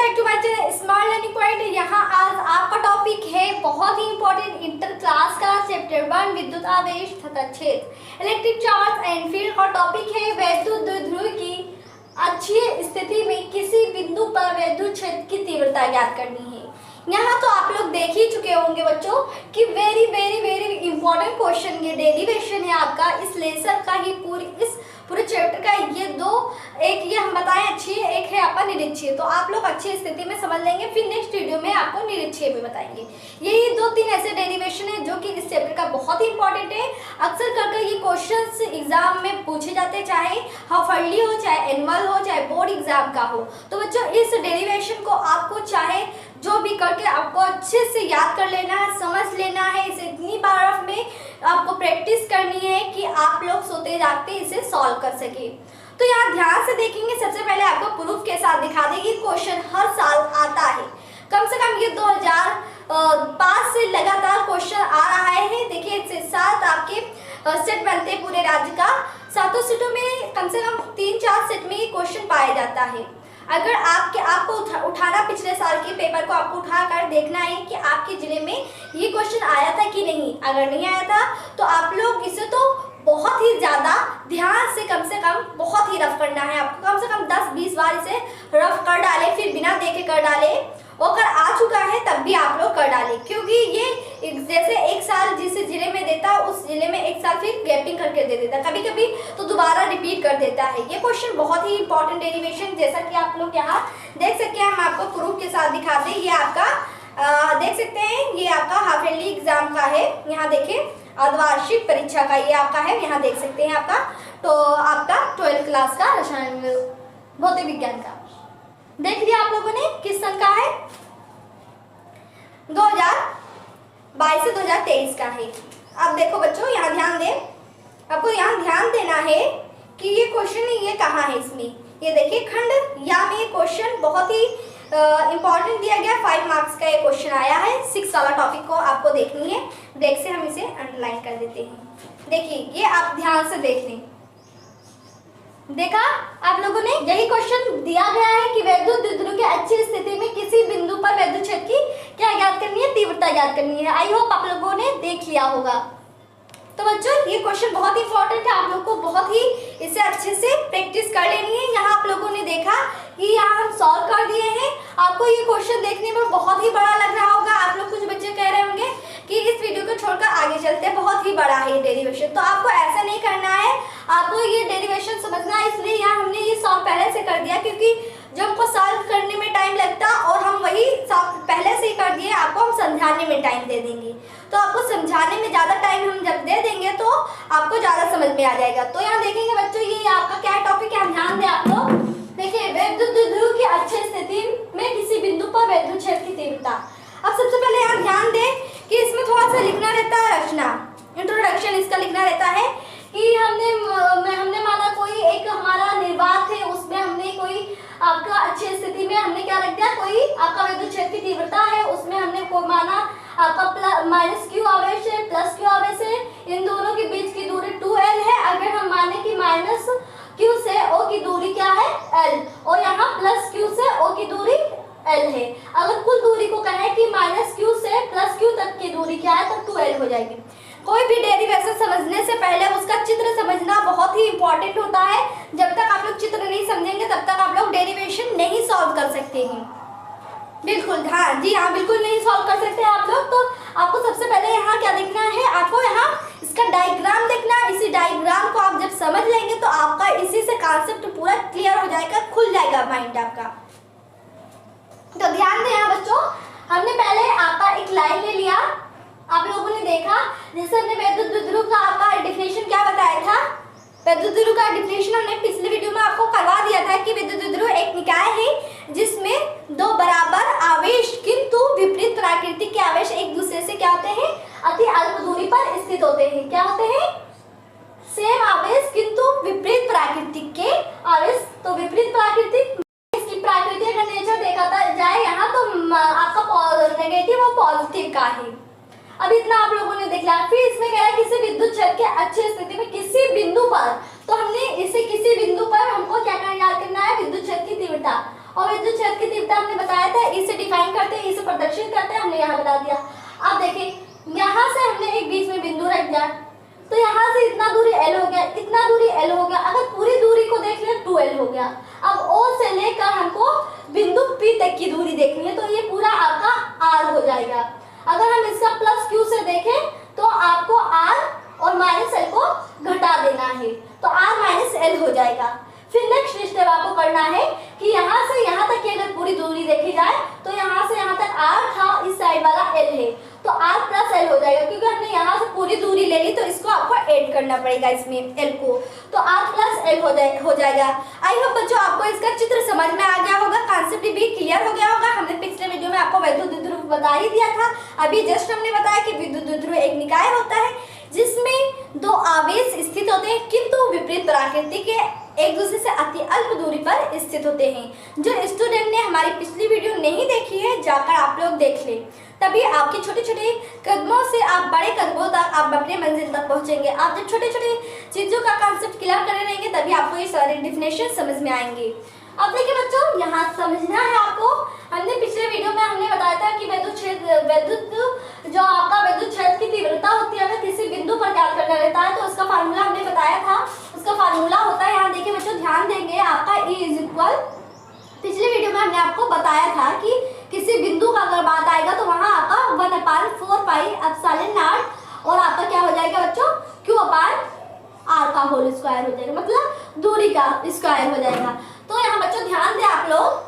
Back to my channel Smart Learning Point. यहाँ आज आपका टॉपिक है बहुत ही इंपॉर्टेंट इंटर क्लास का चैप्टर 1 विद्युत आवेश तथा क्षेत्र इलेक्ट्रिक चार्ज एंड फील्ड। और टॉपिक है वैद्युत द्विध्रुव की अच्छी स्थिति में किसी बिंदु पर वैद्युत क्षेत्र की तीव्रता ज्ञात करनी है। यहाँ तो आप लोग देख ही चुके होंगे बच्चों कि very very very important question ये डेरिवेशन है आपका इस लेसन का ही पूरे चैप्टर का। ये दो, एक ये हम बताएं अच्छी है, एक है आपका निरीक्षीय। तो आप लोग अच्छी स्थिति में समझ लेंगे, फिर नेक्स्ट वीडियो में आपको निरीक्षीय भी बताएंगे। यही 2-3 ऐसे डेरिवेशन है जो कि इस चैप्टर का बहुत ही इंपॉर्टेंट है। अक्सर करके ये क्वेश्चंस एग्जाम में पूछे जाते, चाहे हाफ ईयरली हो, चाहे एनुअल हो, चाहे बोर्ड एग्जाम का हो। तो बच्चों इस डेरिवेशन को आपको चाहे जो भी करके आपको अच्छे से याद कर लेना है, समझ लेना है। इसे इतनी बार में आपको प्रैक्टिस करनी है कि आप लोग सोते जागते इसे सॉल्व कर सके। तो यहाँ ध्यान से देखेंगे, सबसे पहले आपको प्रूफ के साथ दिखा देगी। क्वेश्चन हर साल आता है, कम से कम ये 2005 से लगातार क्वेश्चन आ रहा है। देखिए इसके साथ आपके सेट बनते हैं पूरे राज्य का। 7 सेटों में कम से कम 3-4 सेट में ये क्वेश्चन पाया जाता है। अगर आपको उठाना पिछले साल के पेपर को आपको उठाकर देखना है कि आपके जिले में ये क्वेश्चन आया था कि नहीं। अगर नहीं आया था तो आप लोग इसे तो बहुत ही ज़्यादा ध्यान से कम बहुत ही रफ करना है। आपको कम से कम 10-20 बार इसे रफ कर डालें, फिर बिना देखे कर डालें। अगर आ चुका है तब भी आप लोग कर डालें, क्योंकि ये जैसे एक साल जिस जिले में देता उस जिले में एक साल फिर गैपिंग करके दे देता, कभी कभी तो दोबारा रिपीट कर देता है। ये क्वेश्चन बहुत ही इंपॉर्टेंट डेरिवेशन, जैसा कि आप लोग यहाँ देख सकते हैं। हम आपको प्रूफ के साथ दिखा दें। ये आपका देख सकते हैं, ये आपका हाफ ईयरली एग्जाम का है। यहाँ देखिए अर्धवार्षिक परीक्षा का ये आपका है, यहाँ देख सकते हैं आपका। तो आपका 12th क्लास का रसायन भौतिक विज्ञान का देख लिया आप लोगों ने, किस सन का है, 2022 से 2023 का है। अब देखो बच्चों यहाँ ध्यान दें, आपको यहाँ ध्यान देना है कि ये क्वेश्चन ये कहाँ है। इसमें ये देखिए खंड या में ये क्वेश्चन बहुत ही इंपॉर्टेंट दिया गया। 5 मार्क्स का ये क्वेश्चन आया है। 6 वाला टॉपिक को आपको देखनी है। देख से हम इसे अंडरलाइन कर देते हैं। देखिए ये आप ध्यान से देख लें। देखा आप लोगों ने, यही क्वेश्चन दिया गया है कि वैद्युत द्विध्रुव की अच्छी स्थिति में किसी बिंदु पर वैद्युत क्षेत्र की क्या ज्ञात करनी है, तीव्रता ज्ञात करनी है। आई होप आप लोगों ने देख लिया होगा। तो बच्चों ये क्वेश्चन बहुत इंपॉर्टेंट है, आप लोग को बहुत ही इसे अच्छे से प्रैक्टिस कर लेनी है। यहाँ आप लोगों ने देखा कि यहाँ हम सॉल्व कर दिए हैं। आपको ये क्वेश्चन देखने में बहुत ही बड़ा लग रहा होगा। आप लोग कुछ बच्चे कह रहे होंगे कि इस वीडियो को छोड़कर आगे चलते हैं, बहुत ही बड़ा है ये डेरिवेशन। तो आपको ऐसा नहीं करना है, आपको ये डेरिवेशन समझना है। इसलिए यहाँ हमने ये सॉल्व पहले से कर दिया, क्योंकि जब हमको सॉल्व करने में टाइम लगता और हम वही पहले से ही कर दिए, आपको हम समझाने में टाइम दे देंगे। तो आपको समझाने में ज़्यादा टाइम हम जब दे देंगे तो आपको ज़्यादा समझ में आ जाएगा। तो यहाँ देखेंगे बच्चों, ये आपका क्या टॉपिक है, ध्यान दें आप लोग। देखिए वैद्युत द्विध्रुव की अच्छी स्थिति में किसी बिंदु पर वैद्युत क्षेत्र की तीव्रता। अब सबसे पहले यहाँ ध्यान दें कि इसमें थोड़ा सा लिखना रहता है रचना, इंट्रोडक्शन इसका लिखना रहता है कि हमने माना कोई एक हमारा निर्वात है, उसमें हमने कोई आपका अच्छी स्थिति में हमने क्या रख दिया, कोई आपका वैद्युत क्षेत्र की तीव्रता है, उसमें हमने को माना आपका -q आवेश है, +q आवेश है। इन दोनों के बीच की दूरी 2l है। अगर हम माने कि -q से o की दूरी क्या है, l, और यहाँ +q से o की दूरी l है। अगर कुल दूरी को कहें कि -q से +q तक की दूरी क्या है, तो 2l हो जाएगी। कोई भी डेरिवेशन समझने से पहले उसका चित्र समझना बहुत ही इंपॉर्टेंट होता है। जब तक आप लोग चित्र नहीं समझेंगे तब तक आप लोग डेरिवेशन नहीं सॉल्व कर सकते हैं। बिल्कुल हाँ जी हाँ, बिल्कुल नहीं सॉल्व कर सकते हैं आप लोग। तो आपको सबसे पहले यहाँ क्या देखना है, आपको यहाँ इसका डायग्राम देखना है। इसी डायग्राम को आप जब समझ लेंगे तो आपका इसी से कॉन्सेप्ट पूरा क्लियर हो जाएगा, खुल जाएगा माइंड आपका। तो ध्यान दें यहाँ बच्चों, हमने पहले आपका एक लाइन ले लिया, आप लोगों ने देखा। जैसे हमने वैद्युत द्विध्रुव का आपका डेफिनेशन क्या बताया था, वैद्युत द्विध्रुव का डेफिनेशन हमने पिछले वीडियो में आपको करवा दिया था कि वैद्युत द्विध्रुव एक निकाय है जिसमें 2 बराबर आवेश किंतु विपरीत प्रकृति के आवेश एक दूसरे से क्या होते हैं, अति अल्प दूरी पर स्थित होते हैं। क्या होते हैं, सेम आवेश किंतु विपरीत प्रकृति के आवेश। तो विपरीत प्रकृति, इसकी प्रकृति का नेचर देखा जाए यहाँ तो आपका नेगेटिव और पॉजिटिव का है। अब इतना आप लोगों ने देख लिया। फिर इसमें कह रहा है किसी विद्युत क्षेत्र के अच्छी स्थिति में किसी बिंदु पर, तो हमने इसे किसी बिंदु पर हमको क्या करना है, विद्युत क्षेत्र की तीव्रता। और विद्युत क्षेत्र की तीव्रता हमने बताया था, ई से डिफाइन करते हैं, ई से प्रदर्शित करते हैं, हमने यहाँ बता दिया। अब देखिए यहाँ से हमने एक बीच में बिंदु रख दिया, तो यहाँ से इतना दूरी L हो गया, इतना दूरी L हो गया। अगर पूरी दूरी को देख लें 2L हो गया। अब O से लेकर हमको बिंदु P तक की दूरी देखनी है, तो ये पूरा आपका R हो जाएगा। अगर हम इसका प्लस Q से देखें तो आपको R और माइनस L को घटा देना है, तो R माइनस L हो जाएगा। फिर नेक्स्ट स्टेप आपको करना है कि यहाँ से यहाँ तक की अगर पूरी दूरी देखी जाए तो यहाँ से यहाँ तक R था, इस साइड वाला L है, तो R प्लस L हो जाएगा, क्योंकि हमने यहाँ से पूरी दूरी ले ली, तो इसको आपको ऐड करना पड़ेगा इसमें L को, तो R प्लस L हो जाएगा। आई होप बच्चों आपको इसका चित्र समझ में आ गया होगा, कॉन्सेप्ट भी क्लियर हो गया होगा। हमने पिछले वीडियो में आपको वैद्युत द्विध्रुव बता ही दिया था, अभी जस्ट हमने बताया कि विद्युत द्विध्रुव एक निकाय होता है जिसमें दो आवेश स्थित होते हैं, किंतु विपरीत प्रकृति के, एक दूसरे से अति अल्प दूरी पर स्थित होते हैं। जो स्टूडेंट ने हमारी पिछली वीडियो नहीं देखी है, जाकर आप लोग देख लें, तभी आपके छोटे छोटे कदमों से आप बड़े कदमों तक आप अपने मंजिल तक पहुंचेंगे। आप जब छोटे छोटे चीज़ों का कॉन्सेप्ट क्लियर करे रहेंगे तभी आपको ये सारे डिफिनेशन समझ में आएंगे। अब देखिए बच्चों, यहाँ समझना है आपको, हमने पिछले वीडियो में हमने बताया था कि जो आपका विद्युत क्षेत्र की तीव्रता होती है अगर किसी बिंदु पर ज्ञात करना रहता है तो उसका फार्मूला हमने बताया था। उसका फार्मूला होता है, यहाँ देखिए बच्चों ध्यान देंगे, आपका E इज इक्वल, पिछले वीडियो में हमने आपको बताया था कि किसी बिंदु का अगर बात आएगा तो वहाँ आपका 1/4 पाई एप्सिलॉन नॉट और आपका क्या हो जाएगा बच्चों, Q/R का होल स्क्वायर हो जाएगा, मतलब दूरी का स्क्वायर हो जाएगा। तो यहाँ बच्चों ध्यान दें आप लोग,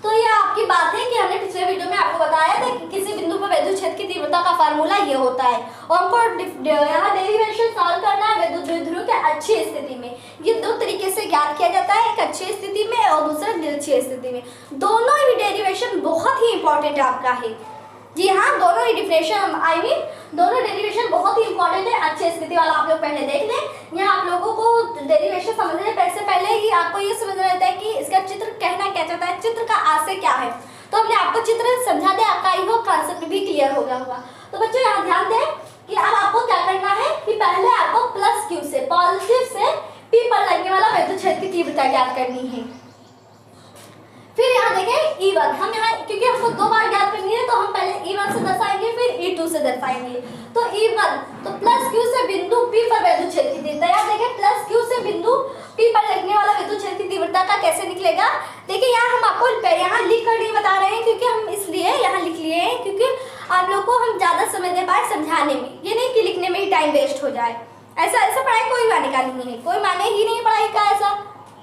तो ये आपकी बात है कि हमने पिछले वीडियो में आपको बताया था कि किसी बिंदु पर विद्युत क्षेत्र की तीव्रता का फार्मूला ये होता है, और हमको यहाँ डेरिवेशन सॉल्व करना है विद्युत द्विध्रुव के अच्छी स्थिति में। ये दो तरीके से ज्ञात किया जाता है, एक अच्छी स्थिति में और दूसरा निरक्षीय स्थिति में। दोनों ही डेरिवेशन बहुत ही इंपॉर्टेंट आपका है। जी हाँ, दोनों ही डिफरेंशियल दोनों डेरिवेशन बहुत ही इंपॉर्टेंट है। अच्छी स्थिति वाला आप लोग पहले देख लें। यहाँ आप लोगों को डेरिवेशन समझने से पहले ही आपको ये समझना रहता है कि इसका चित्र कहना क्या चाहता है, चित्र का आशय क्या है। तो हमने आपको चित्र समझा दिया, आपका आई होप कॉन्सेप्ट भी क्लियर हो गया होगा। तो बच्चों यहाँ ध्यान दें कि अब आपको क्या करना है कि पहले आपको प्लस Q से, पॉजिटिव से P पर लगने वाला विद्युत क्षेत्र की तीव्रता ज्ञात करनी है। फिर यहाँ देखें E1, हम यहाँ क्योंकि हमको दो बार ज्ञात करनी है तो हम पहले E1 से दर्शाएंगे फिर E2 से दर्शाएंगे। तो E1 तो प्लस Q से बिंदु P पर विद्युत क्षेत्र की तीव्रता, यहाँ देखें प्लस Q से बिंदु P पर लगने वाला विद्युत क्षेत्र की तीव्रता का कैसे निकलेगा। देखिए यहाँ हम आपको यहाँ लिख कर नहीं बता रहे हैं, क्योंकि हम इसलिए यहाँ लिख लिए हैं क्योंकि आप लोग को हम ज़्यादा समय दे पाए समझाने में, ये नहीं कि लिखने में ही टाइम वेस्ट हो जाए। ऐसा पढ़ाई कोई माने का नहीं है, कोई माने ही नहीं पढ़ाई का ऐसा।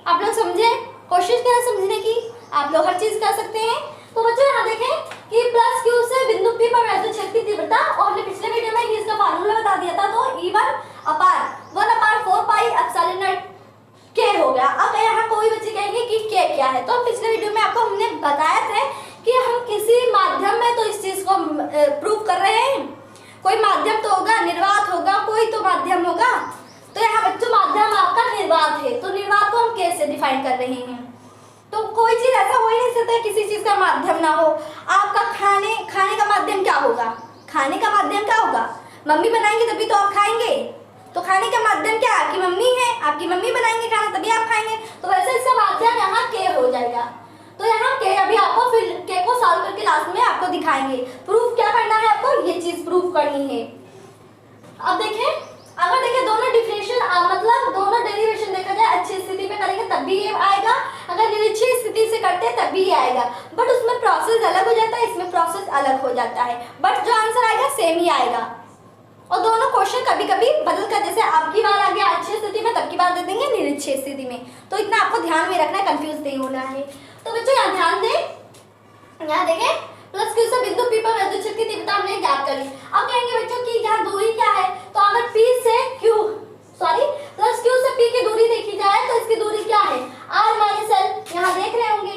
आप लोग समझे, कोशिश करें समझने की, आप लोग हर चीज कर सकते हैं। तो बच्चों यहाँ देखें कि प्लस Q से बिंदु P पर विद्युत क्षेत्र की तीव्रता, और हमने पिछले वीडियो में इसका फार्मूला बता दिया था, तो E1/1/4 pi epsilon not K हो गया। अब यहाँ कोई बच्चे कहेंगे कि K क्या है, तो पिछले वीडियो में आपको हमने बताया था कि हम किसी माध्यम में तो इस चीज को प्रूव कर रहे हैं, कोई माध्यम तो होगा, निर्वात होगा, कोई तो माध्यम होगा। तो यहाँ बच्चों माध्यम आपका निर्वात है, तो निर्वात को हम K से डिफाइन कर रहे हैं। तो कोई चीज ऐसा हो ही नहीं सकता किसी चीज का माध्यम ना हो। आपका खाने का माध्यम क्या होगा, खाने का माध्यम क्या होगा, मम्मी बनाएंगे तभी तो आप खाएंगे। तो खाने का माध्यम क्या, आपकी मम्मी है, आपकी मम्मी बनाएंगे खाना तभी आप खाएंगे। तो वैसे इसका माध्यम यहाँ K हो जाएगा। तो यहाँ K अभी आपको फिर K को सॉल्व करके लास्ट में आपको दिखाएंगे। प्रूफ क्या करना है आपको, ये चीज प्रूफ करनी है। अब देखें, अगर देखिए दोनों डिफरेंशियल मतलब दोनों डेरिवेशन देखा जाए अच्छी स्थिति में करेंगे तब भी ये आएगा, अगर निरक्षीय स्थिति से करते हैं तब भी ये आएगा, बट उसमें प्रोसेस अलग हो जाता है, इसमें प्रोसेस अलग हो जाता है, बट जो आंसर आएगा सेम ही आएगा। और दोनों क्वेश्चन कभी कभी बदल कर, जैसे अब की बार आ गया अच्छी स्थिति में, तब की बार दे देंगे निरक्षीय स्थिति में। तो इतना आपको ध्यान में रखना है, कंफ्यूज नहीं होना है। तो बच्चों यहाँ ध्यान दें, यहाँ देखें प्लस Q से बिंदु P पर विद्युत क्षेत्र की तीव्रता हमने ज्ञात कर ली। अब कहेंगे बच्चों कि यहाँ दूरी क्या है, तो अगर प्लस Q से P की दूरी देखी जाए तो इसकी दूरी क्या है, R माइनस L। यहाँ देख रहे होंगे,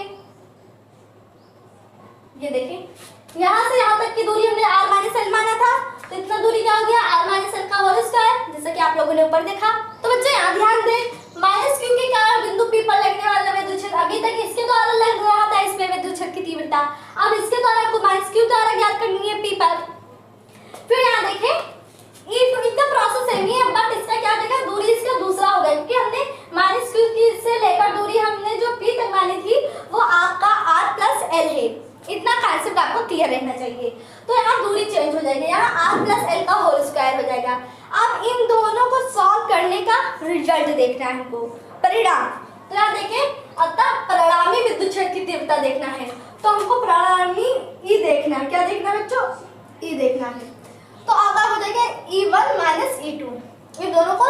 ये देखें यहाँ से यहाँ तक की दूरी हमने R माइनस L माना था, तो इतना दूरी क्या हो गया, R माइनस L का होल स्क्वायर, जैसा कि आप लोगों ने ऊपर देखा। तो बच्चे यहाँ ध्यान दें, माइनस Q के कारण बिंदु P पर लगने वाला विद्युत क्षेत्र, अभी तक इसके द्वारा लग रहा था इसमें विद्युत क्षेत्र की तीव्रता, अब इसके द्वारा आपको माइनस Q द्वारा ज्ञात करनी है P पर। फिर यहाँ देखें E2 इसका प्रोसेस सेम ही है, बट इसका क्या देखा, दूरी इसका दूसरा हो गया, क्योंकि हमने माइनस क्यू की से लेकर दूरी हमने जो पी तक मानी थी वो आपका r प्लस एल है। इतना कॉन्सेप्ट आपको क्लियर रहना चाहिए। तो यहाँ दूरी चेंज हो जाएगी, यहाँ r प्लस एल का होल स्क्वायर हो जाएगा। अब इन दोनों को सॉल्व करने का रिजल्ट देखना है हमको, परिणाम। तो यहाँ देखें, अतः परिणामी विद्युत क्षेत्र की तीव्रता देखना है, तो हमको परिणामी ई देखना है। क्या देखना है बच्चों? ई देखना है। तो आपका हो जाएगा E1 माइनस E2, इन दोनों को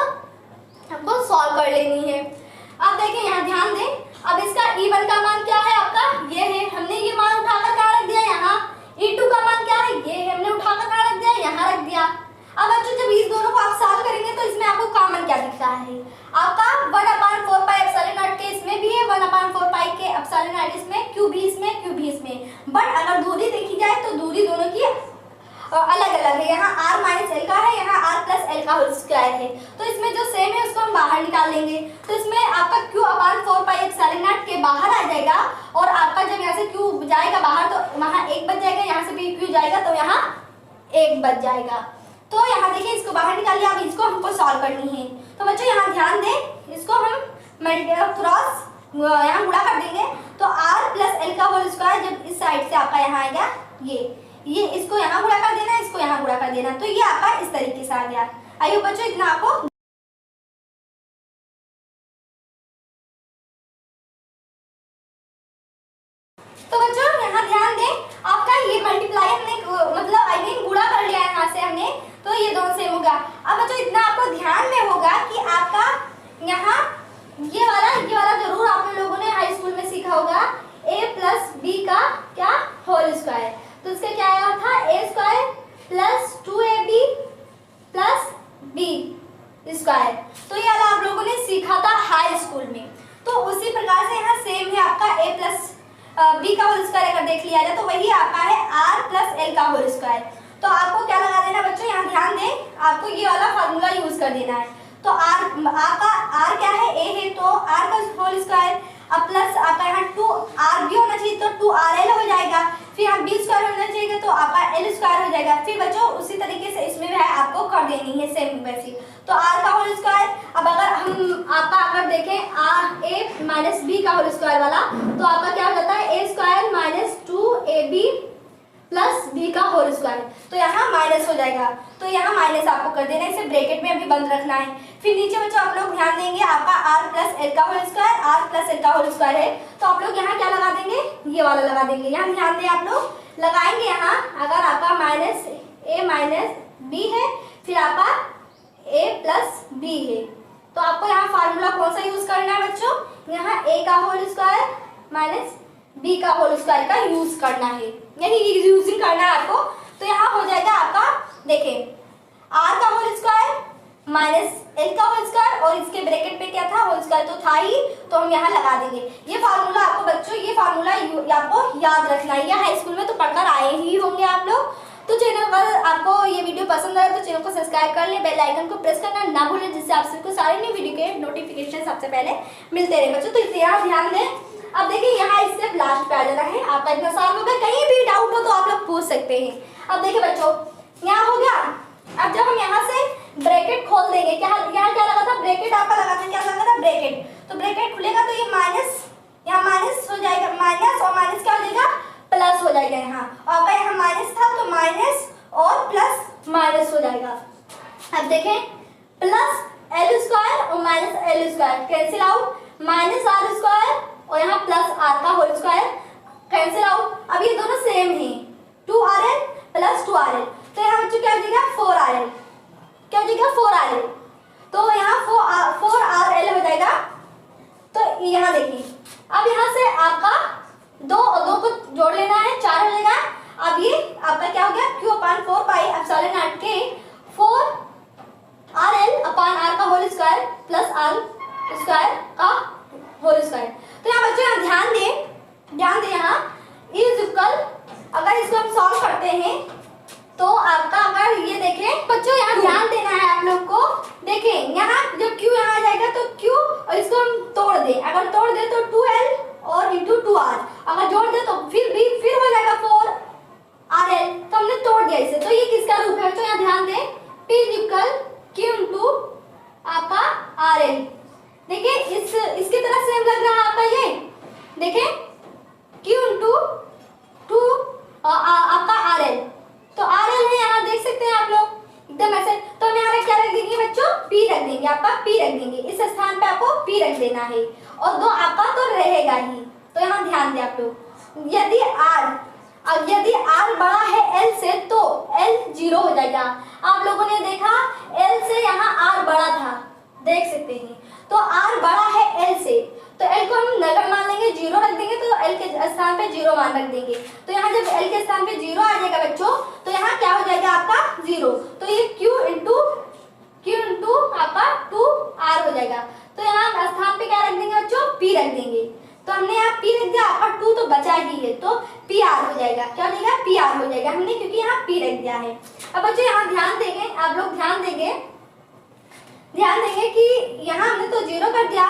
हमको सॉल्व कर लेनी है। अब देखें, यहाँ ध्यान दें, अब इसका E1 का मान क्या है आपका? ये है, हमने ये मान उठाकर कहाँ रख दिया? यहाँ। E2 का मान क्या है? ये है, हमने उठाकर कहाँ रख दिया? यहाँ रख दिया। अब बच्चों जब इस दोनों को आप सॉल्व करेंगे तो इसमें आपको कॉमन क्या दिख रहा है? आपका 1/4 पाई एप्सिलॉन नॉट के इसमें भी है, 1/4 पाई के एप्सिलॉन नॉट इसमें, क्यू भी इसमें, क्यू भी इसमें। बट अगर दूरी देखी जाए तो दूरी दोनों की अलग अलग है। यहाँ r माइनस एल का है, यहाँ r प्लस एल का होल स्क्वायर है। तो इसमें जो सेम है उसको हम बाहर निकाल लेंगे। तो इसमें आपका q/4 पाई एप्सिलॉन नॉट के बाहर आ जाएगा, और आपका जब यहाँ से q जाएगा बाहर तो वहाँ 1 बच जाएगा, यहाँ से भी q जाएगा तो यहाँ 1 बच जाएगा। तो यहाँ देखिए, इसको बाहर निकाल लिया। अब इसको हमको सॉल्व करनी है। तो बच्चों यहाँ ध्यान दें, इसको हम क्रॉस यहाँ गुणा कर देंगे तो r प्लस एल का होल स्क्वायर जब इस साइड से आपका यहाँ आएगा, ये इसको यहाँ गुणा कर देना, इसको यहाँ गुणा कर देना, तो ये आपका इस तरीके से आ गया। आइए बच्चों, इतना आपको तो बच्चों यहाँ ध्यान दें, आपका ये मल्टीप्लाई हमने मतलब आई मीन गुणा कर लिया है यहाँ से हमने, तो ये दोनों सेम होगा। अब बच्चों इतना आपको ध्यान में होगा कि आपका यहाँ ये वाला जरूर आप लोगों ने हाई स्कूल में सीखा होगा, a प्लस बी का क्या होल स्क्वायर। तो इसका क्या आया था? a square plus 2ab plus b square. तो ये वाला आप लोगों ने सीखा था हाई स्कूल में। तो उसी प्रकार से यहाँ सेम है आपका a प्लस बी का होल स्क्वायर अगर देख लिया जाए तो वही आपका है r प्लस एल का होल स्क्वायर। तो आपको क्या लगा देना बच्चों? यहाँ ध्यान दें, आपको ये वाला फार्मूला यूज कर देना है। तो आपका r क्या है? a है, तो r का होल स्क्वायर, अब प्लस आपका यहाँ 2r भी होना चाहिए तो 2rl हो जाएगा, फिर यहाँ b स्क्वायर होना चाहिए तो आपका l स्क्वायर हो जाएगा। फिर बच्चों उसी तरीके से इसमें भी है, आपको कर देनी है सेम वैसी। तो r का होल स्क्वायर, अब अगर हम आपका अगर देखें a माइनस b का होल स्क्वायर वाला, तो आपका क्या हो जाता है? a square minus 2ab plus b का होल स्क्वायर, तो यहाँ माइनस हो जाएगा। तो यहाँ माइनस आपको कर देना है, इसे ब्रैकेट में अभी बंद रखना है। फिर नीचे बच्चों आप लोग ध्यान देंगे, आपका r प्लस एल का whole square, r plus L का होल स्क्वायर है, तो आप लोग यहाँ क्या लगा देंगे? ये वाला लगा देंगे। यहाँ ध्यान दें, आप लोग लगाएंगे यहाँ, अगर आपका माइनस a माइनस b है, फिर आपका a प्लस b है, तो आपको यहाँ फार्मूला कौन सा यूज करना है बच्चों? यहाँ a का होल स्क्वायर माइनस b का होल स्क्वायर का यूज करना है, यानी यूजिंग करना है आपको। तो यहाँ हो जाएगा आपका, देखें, r का होल स्क्वायर माइनस एल का होल स्क्वायर, और इसके ब्रैकेट पे क्या था? होल स्क्वायर तो था ही, तो हम यहाँ लगा देंगे। ये फार्मूला आपको बच्चों, ये फार्मूला आपको याद रखना है, ये हाई स्कूल में तो पढ़कर आए ही होंगे आप लोग। तो चैनल पर आपको ये वीडियो पसंद आए तो चैनल को सब्सक्राइब कर ले, बेल आइकन को प्रेस करना ना भूलें, जिससे आप सबको सारे नई वीडियो के नोटिफिकेशन सबसे पहले मिलते रहे बच्चों। तो इसे यहाँ ध्यान दें। अब देखिए, यहाँ इससे लास्ट पे आ जाना है, आपका इतना सॉल्व हो गया। कहीं भी डाउट हो तो आप लोग पूछ सकते हैं। अब देखिए बच्चों, यहाँ हो गया। अब जब हम यहाँ से ब्रैकेट खोल देंगे, क्या यहाँ क्या लगा था? ब्रैकेट आपका लगा था, क्या लगा था? ब्रैकेट। तो ब्रैकेट खुलेगा तो ये माइनस, यहाँ माइनस हो जाएगा, माइनस और माइनस क्या हो जाएगा? प्लस हो जाएगा यहाँ। और अगर यहाँ माइनस था तो माइनस और प्लस माइनस हो जाएगा। अब देखें, प्लस एल स्क्वायर और minus L square cancel out, minus R square और यहाँ प्लस आर का होल स्क्वायर कैंसिल आउट। अब ये दोनों सेम है, 2rl प्लस 2rl, तो यहाँ बच्चों क्या हो जाएगा? 4rl, क्या हो जाएगा? 4rl, तो यहाँ 4rl हो जाएगा। तो यहाँ देखिए, अब यहाँ से आपका दो और दो को जोड़ लेना है, 4 हो जाएगा। अब ये आपका क्या हो गया? q/4 पाई एप्सिलॉन नॉट के 4rl अपान r का whole square plus r square का होल स्क्वायर। तो यहाँ बच्चों यहाँ ध्यान दें यहाँ इज इक्वल, अगर इसको हम सॉल्व करते हैं तो आपका, अगर ये देखें बच्चों, यहाँ ध्यान देना है आप लोग को। देखें यहाँ जब q यहाँ आ जाएगा तो q, और इसको हम तोड़ दें, अगर तोड़ दें तो 2l और इंटू 2r, अगर जोड़ दें तो फिर हो जाएगा 4rl, तो हमने तोड़ दिया इसे। तो ये किसका रूप है? तो यहाँ ध्यान दें, p इक्वल q इंटू आपका rl। देखिए इस टू आपका RL, तो RL है यहाँ देख सकते हैं आप लोग एकदम ऐसे। तो हम यहाँ क्या रख देंगे बच्चों, P रख देंगे, आपका P रख देंगे, इस स्थान पे आपको P रख देना है और 2 आपका तो रहेगा ही। तो यहाँ ध्यान दें आप लोग, यदि R बड़ा है L से तो L 0 हो जाएगा। आप लोगों ने देखा L से यहाँ R बड़ा था, देख सकते हैं, तो R बड़ा है L से, तो L को हम नगर मान लेंगे, 0 रख देंगे, तो L के स्थान पे 0 मान रख देंगे। तो यहाँ जब L के स्थान पे 0 आ जाएगा बच्चों, तो यहाँ क्या हो जाएगा आपका 0, तो ये Q इंटू आपका 2R हो जाएगा। तो यहाँ स्थान पे क्या रख देंगे बच्चों, P रख देंगे। तो हमने यहाँ P रख दिया, आपका 2 तो बचा ही है, तो PR हो जाएगा। क्या हो जाएगा, PR हो जाएगा हमने, क्योंकि यहाँ P रख दिया है। अब बच्चों यहाँ ध्यान देंगे, आप लोग ध्यान देंगे कि यहाँ हमने तो 0 कर दिया,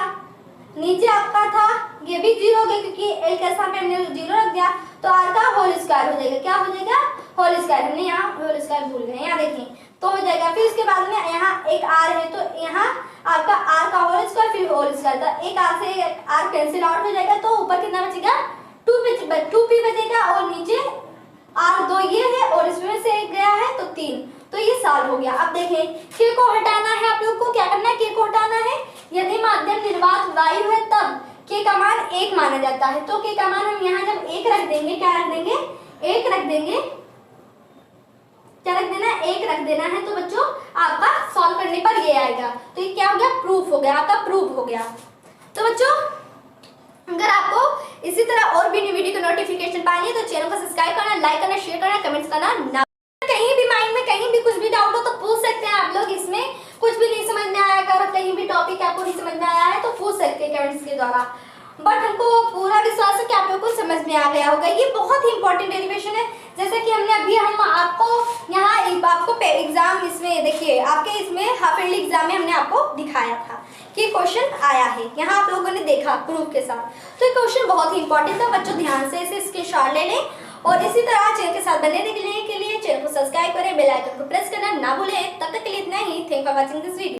नीचे आपका था ये भी 0 हो गया, क्योंकि L के स्थान पे हमने 0 रख दिया, तो R का होल स्क्वायर हो जाएगा। क्या हो जाएगा, होल स्क्वायर। हमने यहाँ होल स्क्वायर भूल गए, यहाँ देखें तो हो जाएगा। फिर उसके बाद में यहाँ एक R है, तो यहाँ आपका R का होल स्क्वायर फिर होल स्क्वायर, तो एक R से R कैंसिल आउट हो जाएगा, तो ऊपर कितना बचेगा, 2P बचेगा, और नीचे R2 ये है और इसमें से एक गया है तो 3, तो ये सॉल्व हो गया। अब देखें K को हटाना है, आप लोग को क्या करना है, K को हटाना है। यदि माध्यम निर्वात वायु है तब K का मान 1 माना जाता है, तो K का मान हम यहाँ जब 1 रख देंगे, क्या रख देंगे, 1 रख देंगे, क्या रख देना है, 1 रख देना है। तो बच्चों आपका सॉल्व करने पर ये आएगा, तो ये क्या हो गया, प्रूफ हो गया, आपका प्रूफ हो गया। तो बच्चों अगर आपको इसी तरह और भी न्यू वीडियो का नोटिफिकेशन पानी है तो चैनल को सब्सक्राइब करना, लाइक करना, शेयर करना, कमेंट्स करना ना। कहीं भी माइंड में कहीं भी कुछ भी डाउट हो तो पूछ सकते हैं आप लोग, इसमें कुछ भी नहीं समझ में आया, अगर कहीं भी टॉपिक आपको नहीं समझ में आया है तो पूछ सकते हैं कमेंट्स के द्वारा। बट हमको पूरा विश्वास है कि आप लोगों को समझ में आ गया होगा। ये बहुत ही इंपॉर्टेंट डेरिवेशन है, जैसे कि हमने अभी हम आपको यहाँ आपको एग्जाम इसमें देखिए, आपके इसमें हाफ ईयरली एग्जाम में हमने आपको दिखाया था कि क्वेश्चन आया है, यहाँ आप लोगों ने देखा प्रूफ के साथ। तो ये क्वेश्चन बहुत ही इंपॉर्टेंट था बच्चों, ध्यान से इसे स्क्रीनशॉट ले लें और इसी तरह चैनल के साथ बने रहने के लिए चैनल को सब्सक्राइब करें, बेल आइकन को प्रेस करना ना भूलें। तब तक के लिए इतना ही। Thank for watching this video.